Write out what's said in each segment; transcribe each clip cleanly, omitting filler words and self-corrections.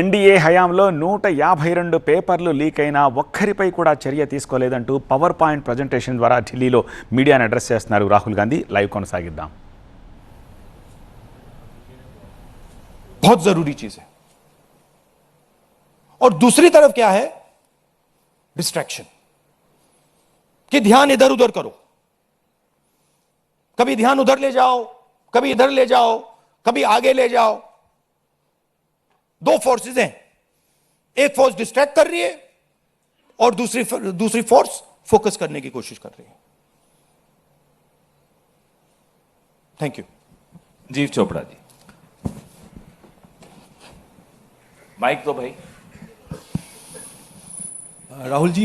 NDA హయాంలో 152 పేపర్లు leak అయినా ఒక్కరిపై కూడా చర్య తీసుకోలేదంటూ పవర్ పాయింట్ ప్రెజెంటేషన్ ద్వారా ఢిల్లీలో మీడియాను అడ్రస్ చేస్తున్నారు రాహుల్ గాంधी। లైవ్ కొనసాగిద్దాం। बहुत जरूरी चीज है। और दूसरी तरफ क्या है? डिस्ट्रैक्शन, कि ध्यान इधर उधर करो, कभी ध्यान उधर ले जाओ, कभी इधर ले जाओ, कभी आगे ले जाओ। दो फोर्सेस हैं, एक फोर्स डिस्ट्रैक्ट कर रही है और दूसरी फोर्स फोकस करने की कोशिश कर रही है। Thank you. जीव चोपड़ा जी, माइक दो भाई। Rahul ji,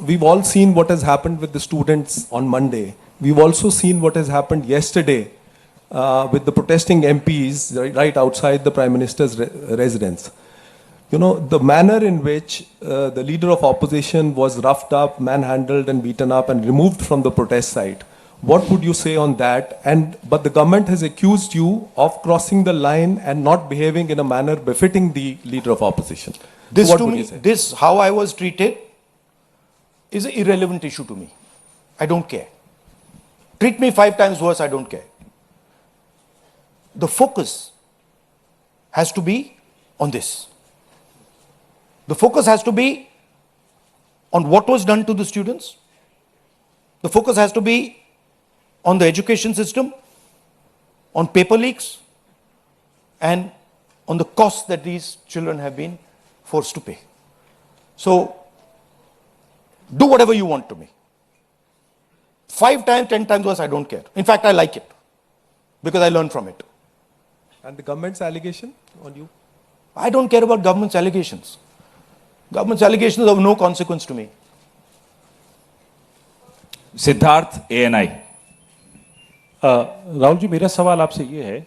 we've all seen what has happened with the students on Monday. We've also seen what has happened yesterday with the protesting MPs right outside the Prime Minister's residence. You know, the manner in which the leader of opposition was roughed up, manhandled and beaten up and removed from the protest site. What would you say on that? But the government has accused you of crossing the line and not behaving in a manner befitting the leader of opposition. This So what to would me, you say? this how I was treated is an irrelevant issue to me. I don't care. Treat me 5 times worse, I don't care. The focus has to be on this. The focus has to be on what was done to the students. The focus has to be on the education system, on paper leaks, and on the costs that these children have been forced to pay. So, do whatever you want to me. 5 times, 10 times worse, I don't care. In fact, I like it because I learn from it. And the government's allegation on you? I don't care about government's allegations. Government's allegations are of no consequence to me. Siddharth ANI। Rahul ji, मेरा सवाल आपसे ये है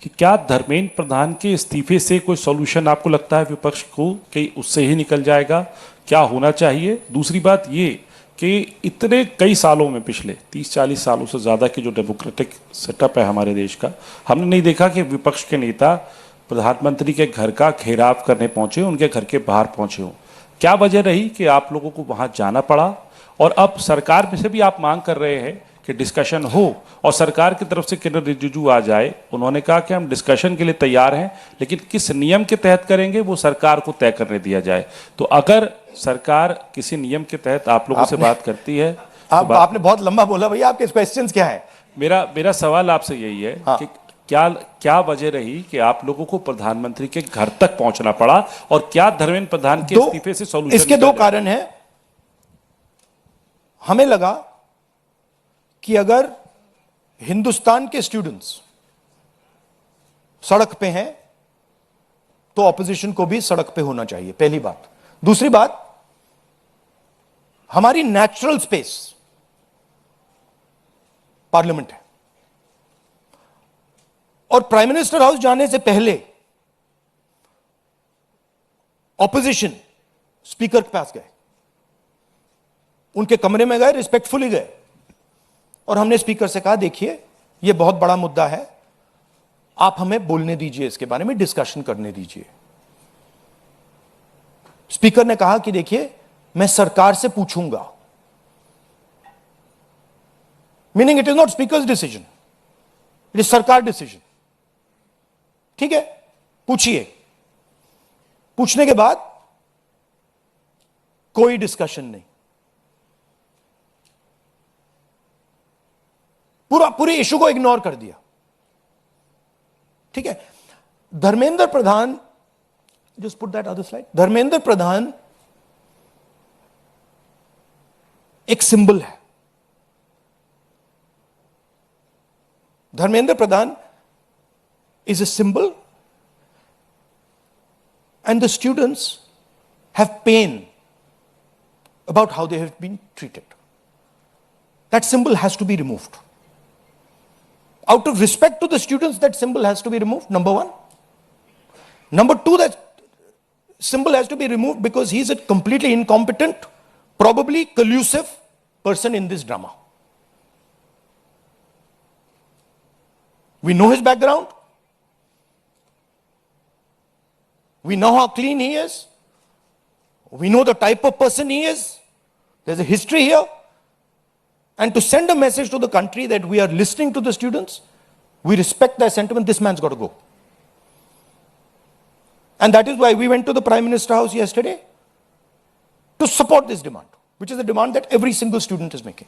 कि क्या धर्मेंद्र प्रधान के इस्तीफे से कोई सॉल्यूशन आपको लगता है विपक्ष को कि उससे ही निकल जाएगा? क्या होना चाहिए? दूसरी बात ये कि इतने कई सालों में, पिछले 30-40 सालों से ज़्यादा की जो डेमोक्रेटिक सेटअप है हमारे देश का, हमने नहीं देखा कि विपक्ष के नेता प्रधानमंत्री के घर का घेराव करने पहुंचे, उनके घर के बाहर पहुंचे हों। क्या वजह रही कि आप लोगों को वहां जाना पड़ा? और अब सरकार में से भी आप मांग कर रहे हैं कि डिस्कशन हो और सरकार की तरफ से किरण रिजिजू आ जाए। उन्होंने कहा कि हम डिस्कशन के लिए तैयार हैं, लेकिन किस नियम के तहत करेंगे वो सरकार को तय करने दिया जाए। तो अगर सरकार किसी नियम के तहत आप लोगों से बात करती है आपने बहुत लंबा बोला भैया, आपके क्वेश्चंस क्या है? मेरा सवाल आपसे यही है कि क्या वजह रही कि आप लोगों को प्रधानमंत्री के घर तक पहुंचना पड़ा और क्या धर्मेंद्र प्रधान के इस्तीफे से सॉल्यूशन? इसके 2 कारण हैं। हमें लगा कि अगर हिंदुस्तान के स्टूडेंट्स सड़क पे हैं तो ऑपोजिशन को भी सड़क पे होना चाहिए, पहली बात। दूसरी बात, हमारी नेचुरल स्पेस पार्लियामेंट है और प्राइम मिनिस्टर हाउस जाने से पहले ऑपोजिशन स्पीकर के पास गए, उनके कमरे में गए, रिस्पेक्टफुली गए और हमने स्पीकर से कहा देखिए यह बहुत बड़ा मुद्दा है, आप हमें बोलने दीजिए, इसके बारे में डिस्कशन करने दीजिए। स्पीकर ने कहा कि देखिए मैं सरकार से पूछूंगा, meaning it is not speakers decision, it is सरकार डिसीजन। ठीक है, पूछिए। पूछने के बाद कोई डिस्कशन नहीं, पूरे इशू को इग्नोर कर दिया। ठीक है, Dharmendra Pradhan, just put that other slide, Dharmendra Pradhan एक सिंबल है। धर्मेंद्र प्रधान is a symbol and the students have pain about how they have been treated. That symbol has to be removed. Out of respect to the students, that symbol has to be removed, number 1. Number 2, that symbol has to be removed because he is a completely incompetent, probably collusive person in this drama. We know his background. We know how clean he is. We know the type of person he is. There's a history here. And to send a message to the country that we are listening to the students, we respect their sentiment, this man's got to go. And that is why we went to the Prime Minister House yesterday to support this demand, which is a demand that every single student is making.